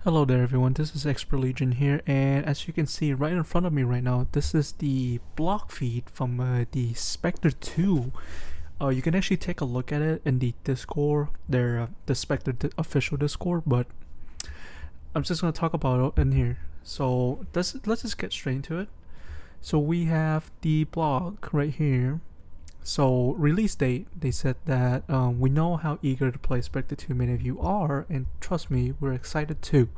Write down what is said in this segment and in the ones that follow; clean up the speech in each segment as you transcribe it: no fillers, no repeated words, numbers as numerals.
Hello there everyone, this is Expert Legion here, and as you can see right in front of me right now, this is the block feed from the Specter 2. You can actually take a look at it in the Discord, the Specter official Discord, but I'm just going to talk about it in here. So let's just get straight into it. So we have the blog right here. So release date, they said that we know how eager to play Specter 2 many of you are, and trust me, we're excited too.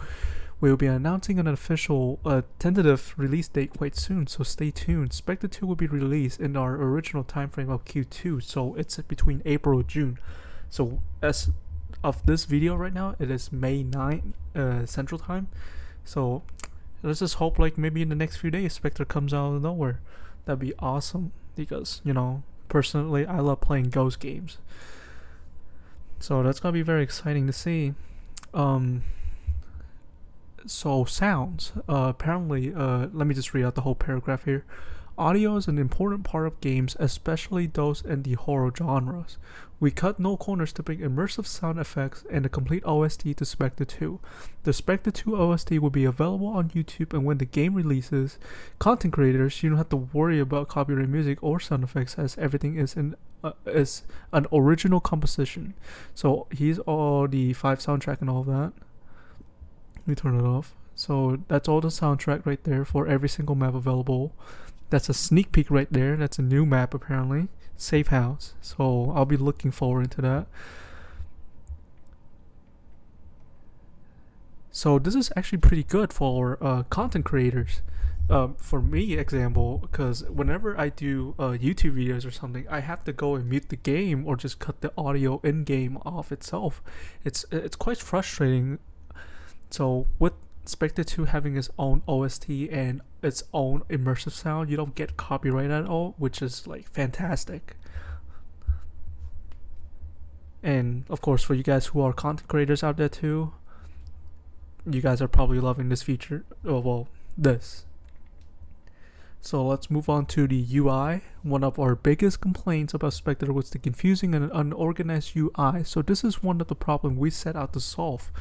We will be announcing an official tentative release date quite soon, so stay tuned. Specter 2 will be released in our original time frame of Q2, so it's between April and June. So as of this video right now, it is May 9 Central Time. So let's just hope like maybe in the next few days Specter comes out of nowhere. That'd be awesome because, personally, I love playing ghost games. So that's gonna be very exciting to see. So sounds. Apparently, let me just read out the whole paragraph here. Audio is an important part of games, especially those in the horror genres. We cut no corners to bring immersive sound effects and a complete OST to Specter 2. The Specter 2 OST will be available on YouTube, and when the game releases, content creators, you don't have to worry about copyright music or sound effects, as everything is is an original composition. So here's all the 5 soundtrack and all of that. Let me turn it off. So that's all the soundtrack right there for every single map available. That's a sneak peek right there. That's a new map apparently. Safe House. So I'll be looking forward to that. So this is actually pretty good for content creators. For me, example, because whenever I do YouTube videos or something, I have to go and mute the game or just cut the audio in game off itself. It's quite frustrating. So with Specter 2 having its own OST and its own immersive sound, you don't get copyright at all, which is like fantastic. And of course, for you guys who are content creators out there too, you guys are probably loving this feature. Oh, well, this. So let's move on to the UI. One of our biggest complaints about Specter was the confusing and unorganized UI. So this is one of the problems we set out to solve.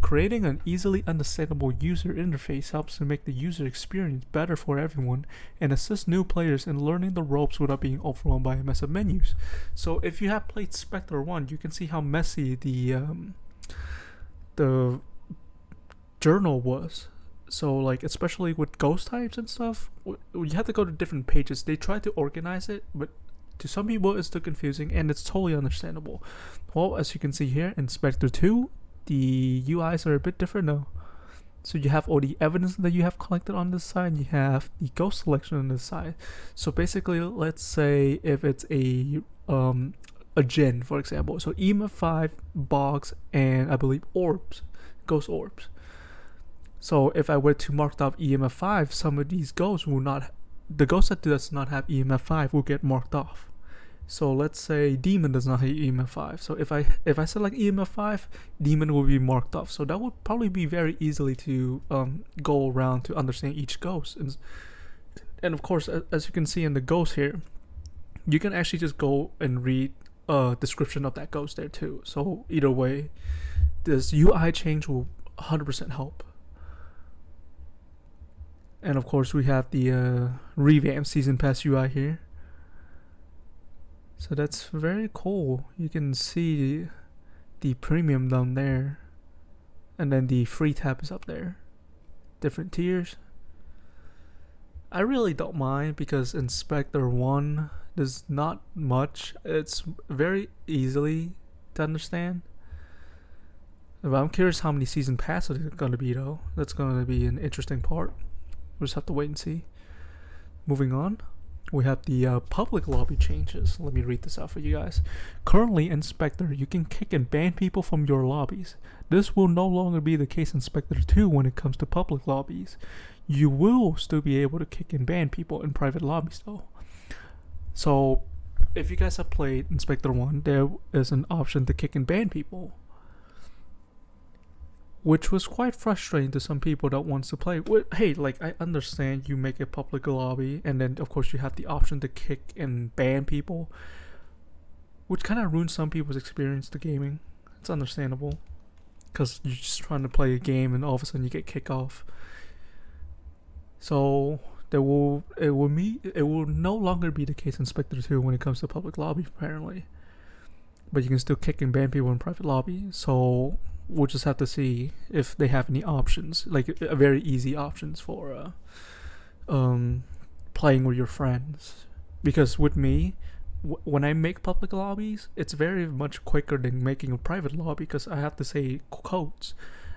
Creating an easily understandable user interface helps to make the user experience better for everyone and assist new players in learning the ropes without being overwhelmed by a mess of menus. So if you have played Specter 1, you can see how messy the journal was. So like, especially with ghost types and stuff, you have to go to different pages. They try to organize it, but to some people it's too confusing, and it's totally understandable. Well, as you can see here in Specter 2, the UIs are a bit different now. So you have all the evidence that you have collected on this side, you have the ghost selection on this side. So basically, let's say if it's a gen, for example, so EMF 5 box and I believe orbs, ghost orbs. So if I were to mark off EMF 5, some of these ghosts will not, the ghost that does not have EMF 5 will get marked off. So let's say demon does not have EMF 5. So if I select EMF 5, demon will be marked off. So that would probably be very easily to go around to understand each ghost. And of course, as you can see in the ghost here, you can actually just go and read a description of that ghost there too. So either way, this UI change will 100% help. And of course, we have the revamped Season Pass UI here. So that's very cool. You can see the premium down there, and then the free tab is up there. Different tiers. I really don't mind because in Specter 1 there's not much. It's very easily to understand. But I'm curious how many season passes are going to be though. That's going to be an interesting part. We'll just have to wait and see. Moving on, we have the public lobby changes. Let me read this out for you guys. Currently in Specter, you can kick and ban people from your lobbies. This will no longer be the case in Specter 2 when it comes to public lobbies. You will still be able to kick and ban people in private lobbies though. So if you guys have played in Specter 1, there is an option to kick and ban people, which was quite frustrating to some people that wants to play. Hey, like, I understand you make a public lobby and then of course you have the option to kick and ban people, which kind of ruins some people's experience to gaming. It's understandable. because you're just trying to play a game and all of a sudden you get kicked off. So it will no longer be the case in Specter 2 when it comes to public lobby apparently, but you can still kick and ban people in private lobby. So we'll just have to see if they have any options, like a very easy options for playing with your friends. Because with me, when I make public lobbies, it's very much quicker than making a private lobby because I have to say codes.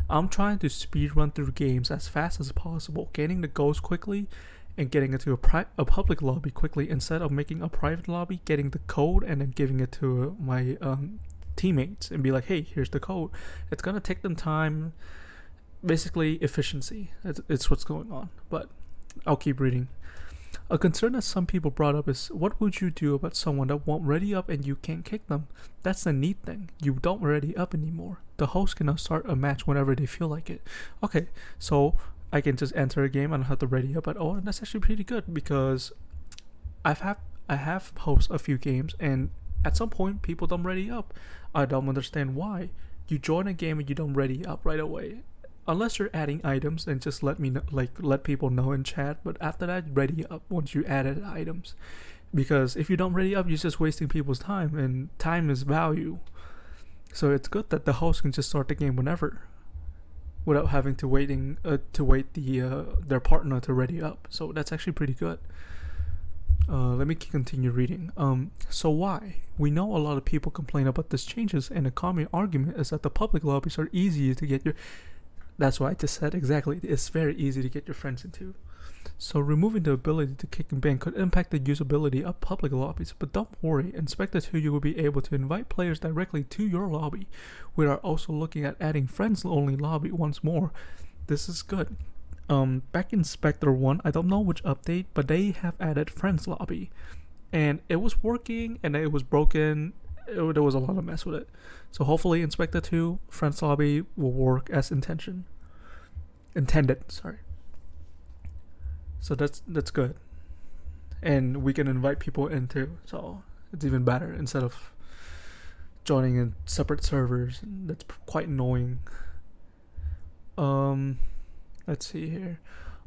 I'm trying to speed run through games as fast as possible, getting the goals quickly and getting into a public lobby quickly instead of making a private lobby, getting the code and then giving it to my teammates and be like, hey, here's the code. It's gonna take them time. Basically efficiency, it's what's going on. But I'll keep reading. A concern that some people brought up is, what would you do about someone that won't ready up and you can't kick them? That's the neat thing. You don't ready up anymore. The host can now start a match whenever they feel like it. Okay, so I can just enter a game. I don't have to ready up at all, and that's actually pretty good because I have hosted a few games, and at some point people don't ready up. I don't understand why. You join a game and you don't ready up right away. Unless you're adding items, and just let me know, let people know in chat. But after that, ready up once you added items, because if you don't ready up, you're just wasting people's time, and time is value. So it's good that the host can just start the game whenever, without having to wait their partner to ready up. So that's actually pretty good. Let me continue reading. So why? We know a lot of people complain about these changes, and a common argument is that the public lobbies are easier to get your. That's what I just said exactly. It's very easy to get your friends into. So removing the ability to kick and ban could impact the usability of public lobbies, but don't worry, in Specter 2 you will be able to invite players directly to your lobby. We are also looking at adding friends only lobby once more. This is good. Back in Specter 1, I don't know which update, but they have added friends lobby, and it was working and it was broken. There was a lot of mess with it. So hopefully in Specter 2, friends lobby will work as intended. Sorry. So that's good, and we can invite people in too. So it's even better instead of joining in separate servers. That's quite annoying. Let's see here.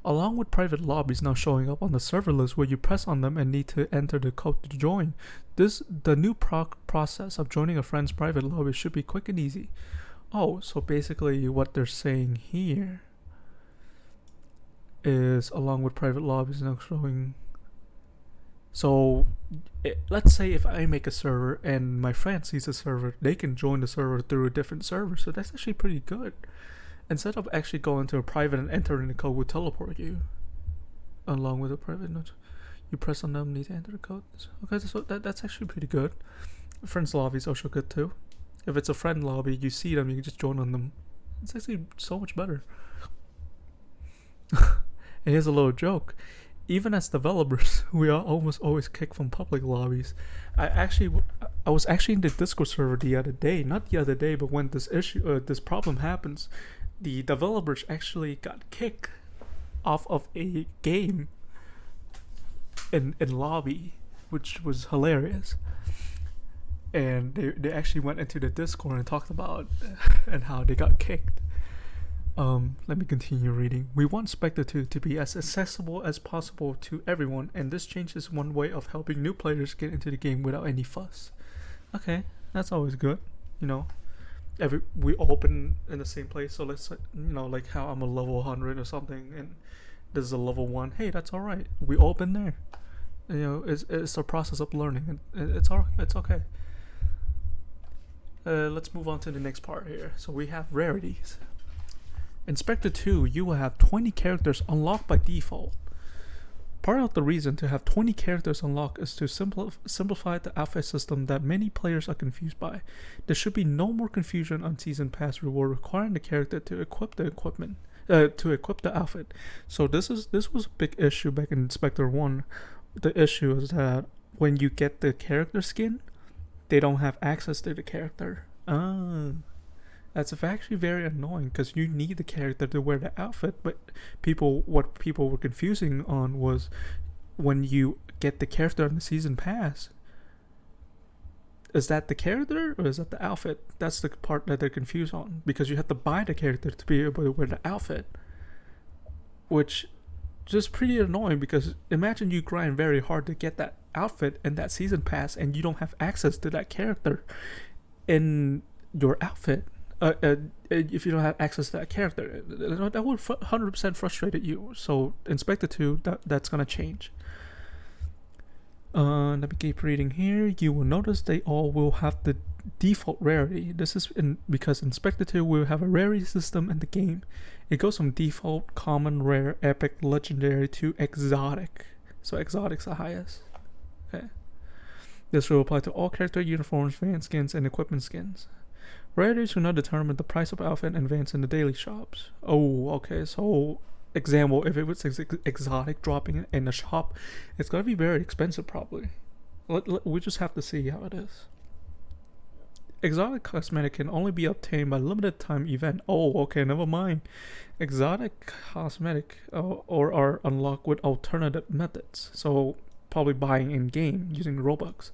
Along with private lobbies now showing up on the server list where you press on them and need to enter the code to join. The new process of joining a friend's private lobby should be quick and easy. Oh, so basically what they're saying here is, along with private lobbies now showing. So let's say if I make a server and my friend sees a server, they can join the server through a different server. So that's actually pretty good. Instead of actually going to a private and entering the code will teleport you. Along with a private note, you press on them, need to enter the code. Okay, so that's actually pretty good. Friends lobby is also good too. If it's a friend lobby, you see them, you can just join on them. It's actually so much better. And here's a little joke. Even as developers, we are almost always kicked from public lobbies. I was actually in the Discord server the other day. Not the other day, but when this problem happens, the developers actually got kicked off of a game in lobby, which was hilarious. And they actually went into the Discord and talked about and how they got kicked. Let me continue reading. We want Specter 2 to be as accessible as possible to everyone, and this change is one way of helping new players get into the game without any fuss. Okay, that's always good. You know, we open in the same place, so let's like how I'm a level 100 or something, and this is a level 1. Hey, that's all right. We open there. You know, it's a process of learning, and it's okay. Let's move on to the next part here. So we have rarities. In Specter 2, you will have 20 characters unlocked by default. Part of the reason to have 20 characters unlocked is to simplify the outfit system that many players are confused by. There should be no more confusion on Season Pass reward requiring the character to equip the equipment, to equip the outfit. So this was a big issue back in Specter 1. The issue is that when you get the character skin, they don't have access to the character. That's actually very annoying because you need the character to wear the outfit. But what people were confusing on was when you get the character on the season pass, is that the character or is that the outfit? That's the part that they're confused on, because you have to buy the character to be able to wear the outfit, which just pretty annoying, because imagine you grind very hard to get that outfit and that season pass and you don't have access to that character in your outfit. If you don't have access to that character, that would 100% frustrate you. So in Specter 2, that's gonna change. Let me keep reading here. You will notice they all will have the default rarity. This is because in Specter 2 we'll have a rarity system in the game. It goes from default, common, rare, epic, legendary to exotic. So exotic's the highest. Okay. This will apply to all character uniforms, van skins, and equipment skins. Rarities will not determine the price of outfit and vans in the daily shops. Oh, okay. So, example, if it was exotic dropping in a shop, it's gonna be very expensive probably. We just have to see how it is. Exotic cosmetic can only be obtained by limited time event. Oh, okay, never mind. Exotic cosmetic or are unlocked with alternative methods. So probably buying in game using Robux.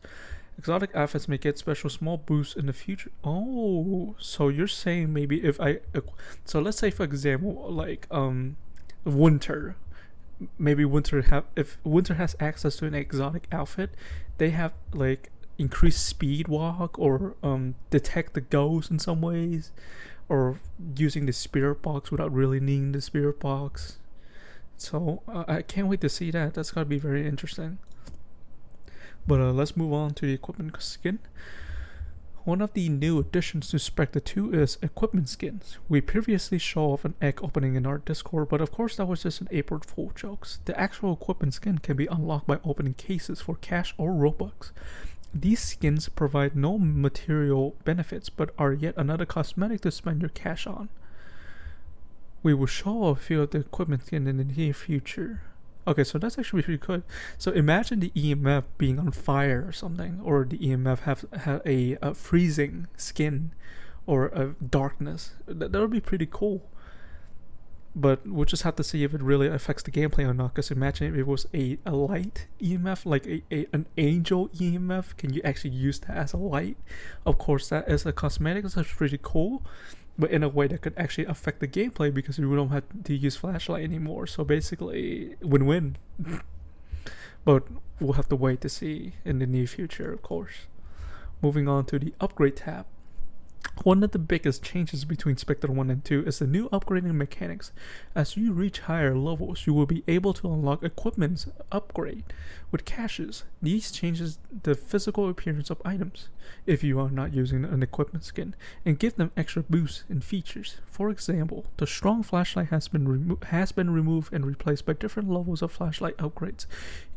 Exotic outfits may get special small boosts in the future. Oh, so you're saying maybe if so let's say for example like Winter. Maybe if Winter has access to an exotic outfit, they have like increased speed walk or detect the ghost in some ways, or using the spirit box without really needing the spirit box. So I can't wait to see that. That's gotta be very interesting. But let's move on to the equipment skin. One of the new additions to Specter 2 is equipment skins. We previously showed off an egg opening in our Discord, but of course that was just an April Fool jokes. The actual equipment skin can be unlocked by opening cases for cash or Robux. These skins provide no material benefits, but are yet another cosmetic to spend your cash on. We will show a few of the equipment skin in the near future. Okay, so that's actually pretty good. So imagine the EMF being on fire or something, or the EMF have a freezing skin or a darkness. That would be pretty cool. But we'll just have to see if it really affects the gameplay or not. Because imagine if it was a light EMF, like an angel EMF. Can you actually use that as a light? Of course, that is a cosmetic. That's pretty cool. But in a way that could actually affect the gameplay, because we don't have to use flashlight anymore. So basically, win-win. But we'll have to wait to see in the near future, of course. Moving on to the upgrade tab. One of the biggest changes between Specter 1 and 2 is the new upgrading mechanics. As you reach higher levels, you will be able to unlock equipment's upgrade with caches. These changes the physical appearance of items, if you are not using an equipment skin, and give them extra boosts and features. For example, the strong flashlight has been removed and replaced by different levels of flashlight upgrades,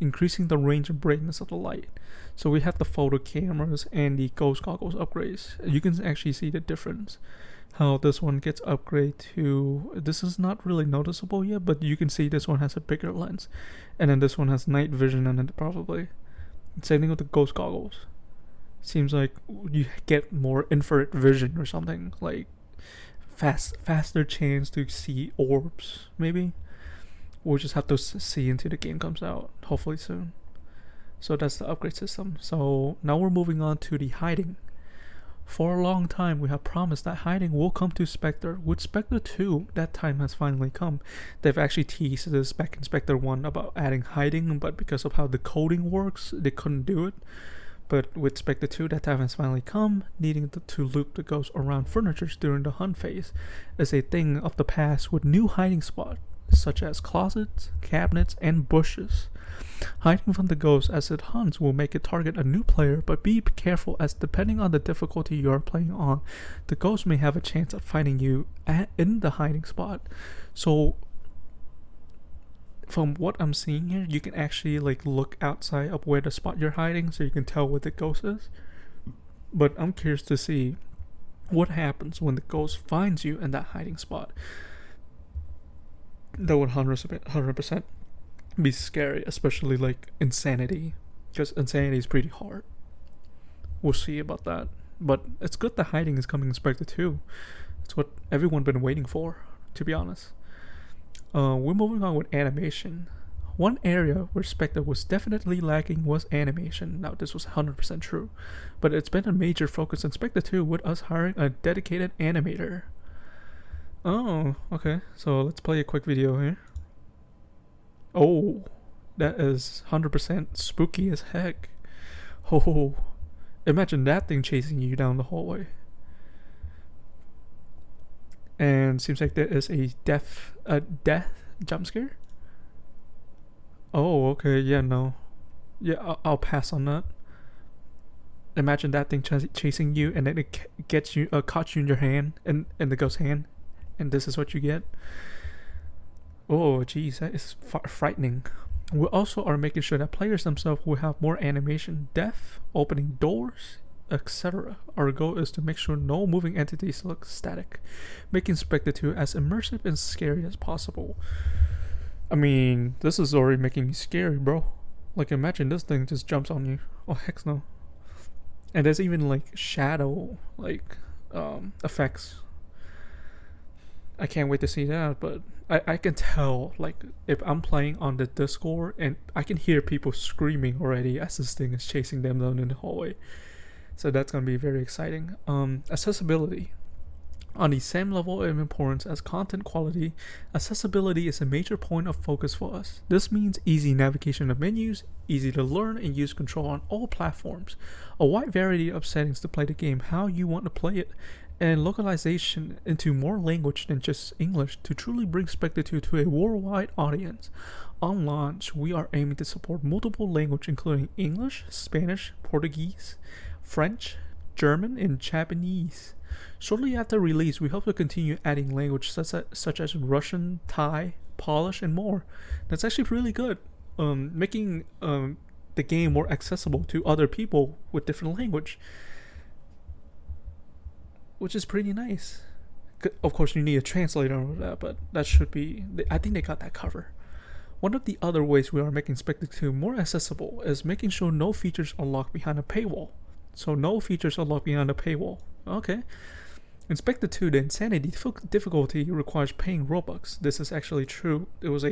increasing the range and brightness of the light. So we have the photo cameras and the ghost goggles upgrades. You can actually see the difference. How this one gets upgraded to, this is not really noticeable yet, but you can see this one has a bigger lens, and then this one has night vision in it probably. Same thing with the ghost goggles. Seems like you get more infrared vision or something, like faster chance to see orbs maybe. We'll just have to see until the game comes out, hopefully soon. So that's the upgrade system. So now we're moving on to the hiding. For a long time, we have promised that hiding will come to Specter. With Specter 2, that time has finally come. They've actually teased this back in Specter 1 about adding hiding, but because of how the coding works, they couldn't do it. But with Specter 2, that time has finally come. Needing to loop the ghost around furniture during the hunt phase is a thing of the past, with new hiding spots such as closets, cabinets, and bushes. Hiding from the ghost as it hunts will make it target a new player, but be careful, as depending on the difficulty you are playing on, the ghost may have a chance at finding you in the hiding spot. So from what I'm seeing here, you can actually like look outside of where the spot you're hiding, so you can tell where the ghost is. But I'm curious to see what happens when the ghost finds you in that hiding spot. That would 100% be scary, especially like Insanity, because Insanity is pretty hard. We'll see about that. But it's good that hiding is coming in Spectre 2. It's what everyone been waiting for, to be honest. We're moving on with animation. One area where Spectre was definitely lacking was animation. Now, this was 100% true, but it's been a major focus in Spectre 2 with us hiring a dedicated animator. Oh, okay. So let's play a quick video here. Oh, that is 100% spooky as heck. Oh, imagine that thing chasing you down the hallway. And seems like there is a death jump scare. Oh, okay. Yeah, no. Yeah, I'll pass on that. Imagine that thing chasing you, and then it gets you, caught you in your hand, in the ghost's hand, and this is what you get. Oh, jeez, that is frightening. We also are making sure that players themselves will have more animation, depth, opening doors, etc. Our goal is to make sure no moving entities look static, making Spectre 2 as immersive and scary as possible. I mean, this is already making me scary, bro. Like, imagine this thing just jumps on you. Oh, heck no. And there's even, like, shadow, like, effects. I can't wait to see that, but I can tell, like, if I'm playing on the Discord, and I can hear people screaming already as this thing is chasing them down in the hallway. So that's going to be very exciting. Accessibility. On the same level of importance as content quality, accessibility is a major point of focus for us. This means easy navigation of menus, easy to learn and use control on all platforms, a wide variety of settings to play the game how you want to play it, and localization into more language than just English to truly bring Spectre 2 to a worldwide audience. On launch, we are aiming to support multiple languages including English, Spanish, Portuguese, French, German, and Japanese. Shortly after release, we hope to continue adding language such as Russian, Thai, Polish, and more. That's actually really good. Making the game more accessible to other people with different language, which is pretty nice. Of course, you need a translator for that, but that should be. I think they got that covered. One of the other ways we are making Spectre 2 more accessible is making sure no features are locked behind a paywall. So no features are locked behind a paywall. Okay. In Spectre 2, the insanity difficulty requires paying Robux. This is actually true. It was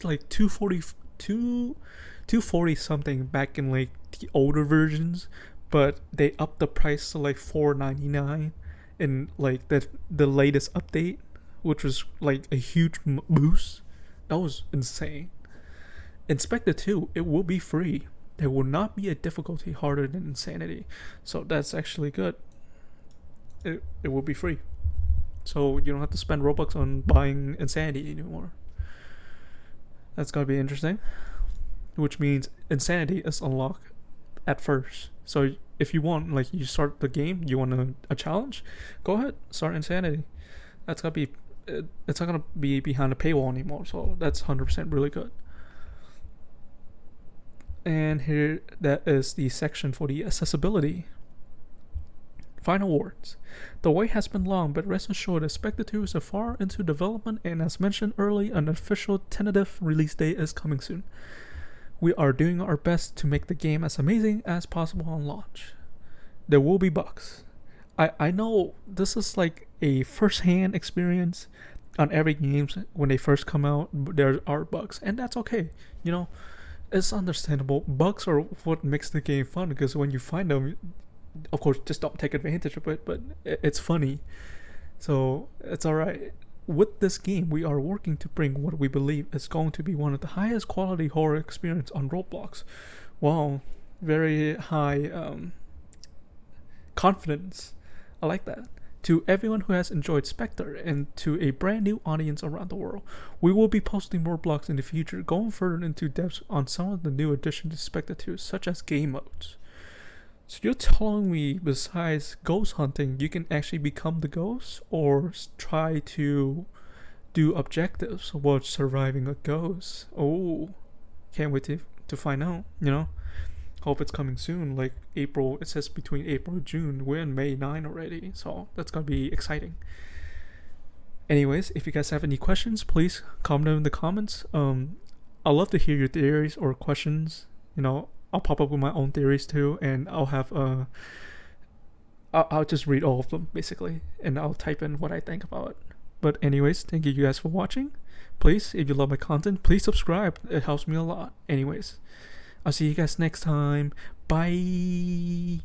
like 240 something back in like the older versions, but they upped the price to like $4.99 in like the latest update, which was like a huge boost. That was insane. In Spectre 2, it will be free. There will not be a difficulty harder than insanity, so that's actually good. It will be free, so you don't have to spend Robux on buying insanity anymore. That's gonna be interesting, which means insanity is unlocked at first. So if you want, like, you start the game, you want a challenge, go ahead, start insanity. That's gonna be, it's not gonna be behind a paywall anymore, so that's 100% really good. And here, that is the section for the accessibility. Final words. The wait has been long, but rest assured that Spectre 2 is far into development, and as mentioned earlier, an official tentative release date is coming soon. We are doing our best to make the game as amazing as possible on launch. There will be bugs. I know this is like a first-hand experience on every game. When they first come out, there are bugs, and that's okay. You know, it's understandable. Bugs are what makes the game fun, because when you find them, of course, just don't take advantage of it, but it's funny. So it's alright. With this game, we are working to bring what we believe is going to be one of the highest quality horror experience on Roblox. Wow, very high confidence. I like that. To everyone who has enjoyed Spectre, and to a brand new audience around the world, we will be posting more blogs in the future, going further into depth on some of the new additions to Spectre 2, such as game modes. So you're telling me, besides ghost hunting, you can actually become the ghost, or try to do objectives while surviving a ghost? Oh, can't wait to find out, you know? Hope it's coming soon, like April. It says between April and June. We're in May 9 already, so that's gonna be exciting. Anyways, if you guys have any questions, please comment them in the comments. I'd love to hear your theories or questions. You know, I'll pop up with my own theories too, and I'll have I'll just read all of them basically, and I'll type in what I think about it. But anyways, thank you guys for watching. Please, if you love my content, please subscribe. It helps me a lot. Anyways, I'll see you guys next time. Bye.